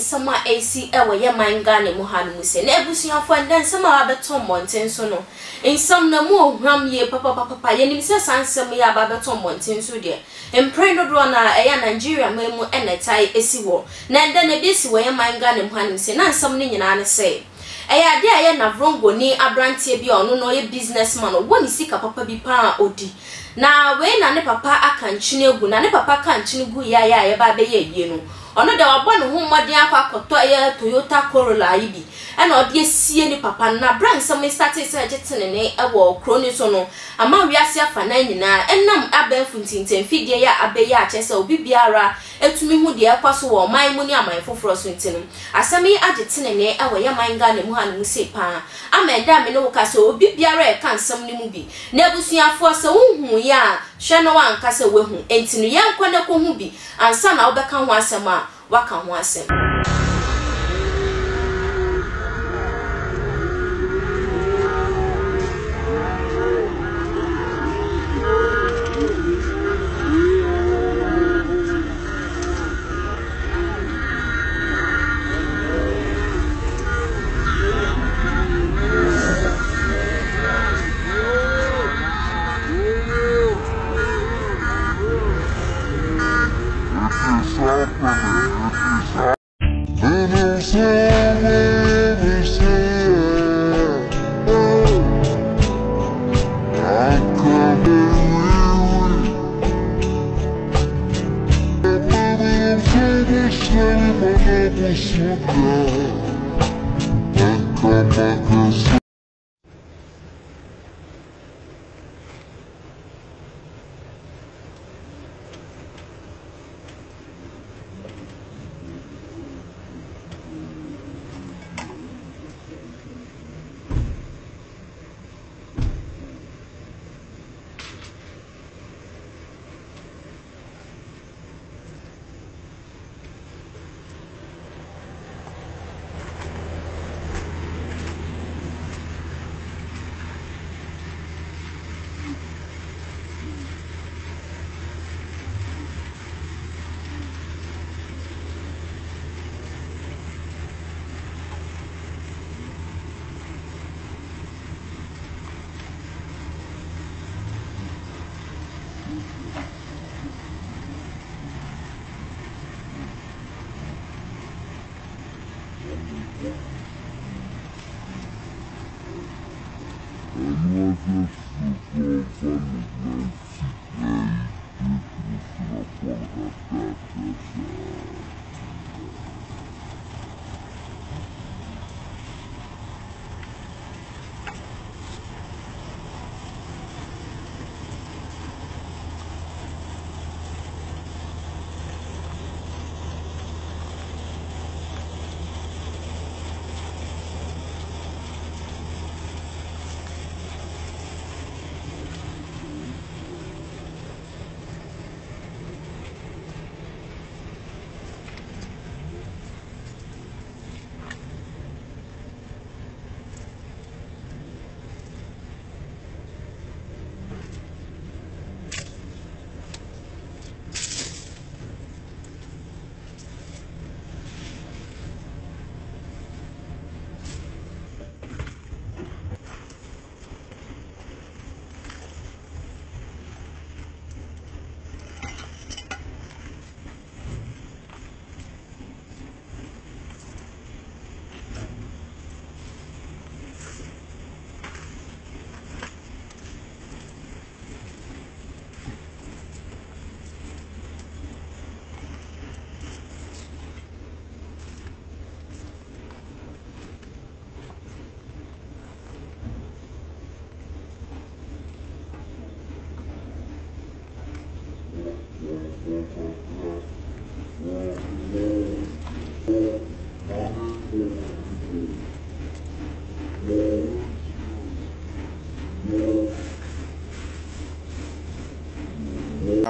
nsama AC ewe ye manga ne mu hanu mu se na ebusuafo ndan sama abeton monten so no nsam na mu ohwam ye papa ye nim se sansem ye abeton monten so de emprendo do na eya Nigeria mu enetai esiwo na ndan na bi si we ye manga ne mu hanu se na nsam ne nyina ne se eya de aye Navrongo ni abrantie bi ono no ye businessman wo ni sika papa bi pa odi na we na ne papa akanchine egu na ne papa kanchine gu ya ye ba be ye ye no ono de wabɔ ne ho mmɔden akɔkɔtɔ ɛyɛ Toyota Corolla ibi ɛna ɔde esie ne papa na brand some started sɛ agye ne ɛwɔ kroni so no ama wiase afa na nyinaa ɛnam abɛnfu ntinten fidie ya abɛyɛ akyɛ sɛ obi biara etumi hu de ɛkɔ so wɔ ɔman mu ne aman foforo so ntino asɛm yi agye ne ɛwɔ yɛ manga ne mu ha ne mu se paa ama ɛda me ne wo ka sɛ obi biara ɛka nsɛm ne mu bi na abusuafoɔ sɛ wohu ya hwɛ no wanka sɛ wehu entino yɛnkɔ ne kɔ hu bi ansa na wobɛka ho asɛm a waka ho asɛm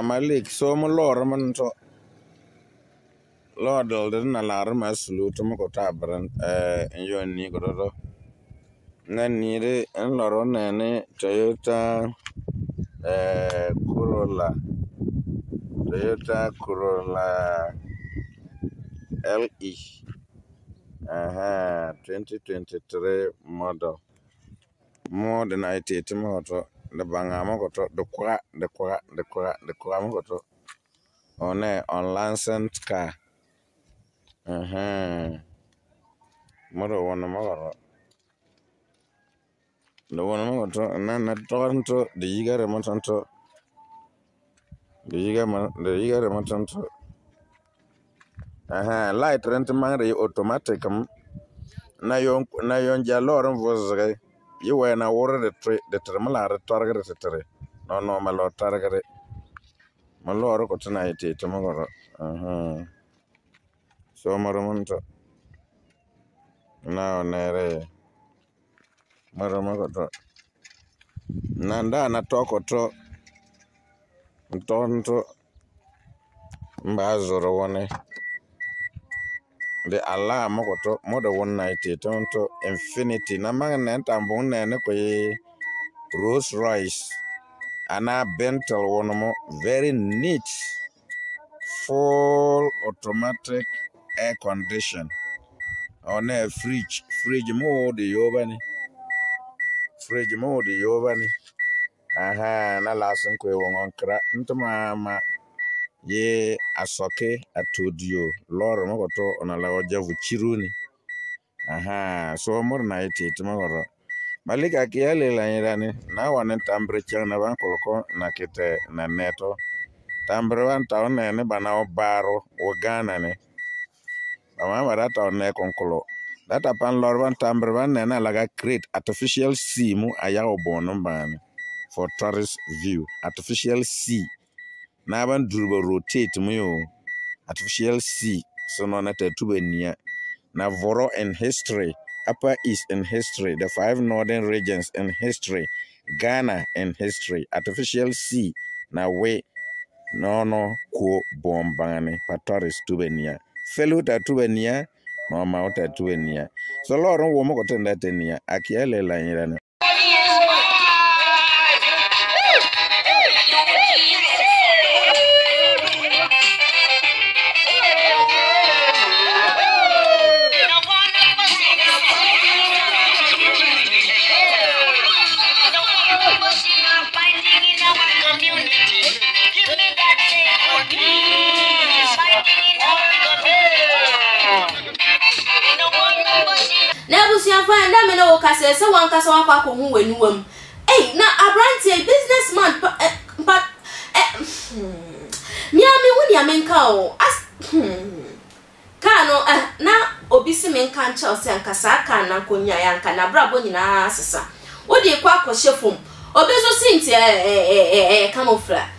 Malik so mo lor man to lodel den alarm aslu to mo ta bran ni ko do ngani re en loro ne Toyota Corolla LE 2023 model. More than 88 moto. The bangamo got the qua moto. On a unlicensed car. Model one more. The one moto, and then at Toronto, the Yiga Remontanto. The Yiga Remontanto. Light rent mangre automatic. Na yon jalorum was you were na water the terminal target. No, my lord target. My lord got tonight tomorrow. So Maramonto. Now nere Maramagoto. Nanda na talk to Tonto Mbazoro one. The alarm mogoto more than 190 tonto infinity. Namang Nantambon and Rolls Royce. Anna Bentel one more very neat. Full automatic air condition. On a fridge mode yobani. Fridge mode yobani. Na lasin kwe wongon kra. Ntoma ye asoke atodio. Loro mokoto onalawa javu chiruni. So more na iti tomorrow. Malika kiale la irani. Na wane temperature na bankoloko na kite na neto. Tambre taone ne banao baro wagana ne. Mama data on ne konkolo. Data pan lorban tambre ne na laga create artificial sea mu ayawo bono ban for tourist view. Artificial sea. Na ban drubo rotate mu yo. Artificial sea. So no na tetube niya. Na Voro in history. Upper East in history. The 5 northern regions in history. Ghana in history. Artificial sea. Na we no ko bombane patoris tubenia feluta tubenia no mauta tubenia so loro wo mo kotenda tenia akiele la nyirane Find them no case so one case one kwa hu wenuwam na abrantie businessman but me woni amenka o ka no na obisi menka ncha se anka sa ka na konya ya anka na brabo nyina asesa wo de kwa akohye obezo sinti camouflage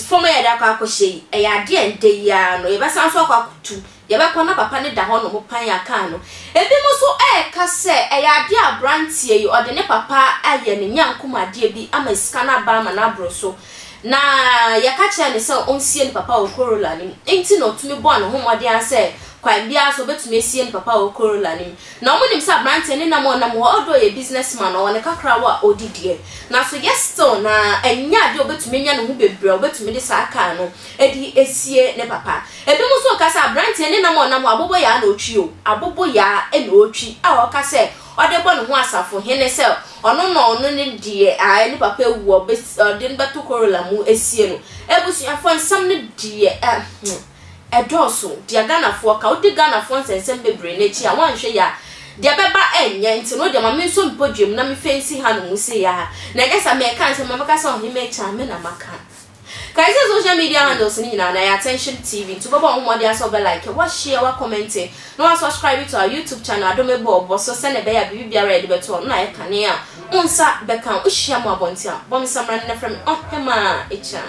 foma ya da kwa akohye ya de ende ya no ye basa so kwa kutu ye be kona papa ne da ho no pan ya ka no ebi mo so ka se ya de abrantie yi ode ne papa aye ne nyankoma de bi ama sika na ba ma na bro so na ya ka che ne se onsie ne papa o Corolla ni enti no tumi bo no ho mode an se kwan bia so betumi esie ne papa o Corolla ni na mo nim se abrantie ne na mo odo ye businessman o ne kakra wa odidie na so yesto na enya de obetumi nya ne ho bebre obetumi de sa aka no edi esie ne papa ebi mo so ka se abrantie ne na mo abobo ya na otwi o abobo ya e na otwi a o ka se ode bo ne ho asafo hene se ono ne die a ne papa ewu ode ne beto Corolla mu esie no ebusu afo nsam ne die edoso dia Ghana fo ka odi Ghana fo nsensem bebre na chi a wanhwe ya dia beba enye nti no dia ma me so mpodwem na me fancy ha no mu se ya na gesa me kan se me baka so hime cha me na maka kai se social media handles ni na attention TV to baba on dia so be like wa share wa comment no wa subscribe to our YouTube channel adomebo obo so se ne be ya bibia ready beto na e kane a unsa be kan o hia mo abontia bom samran na from hema echa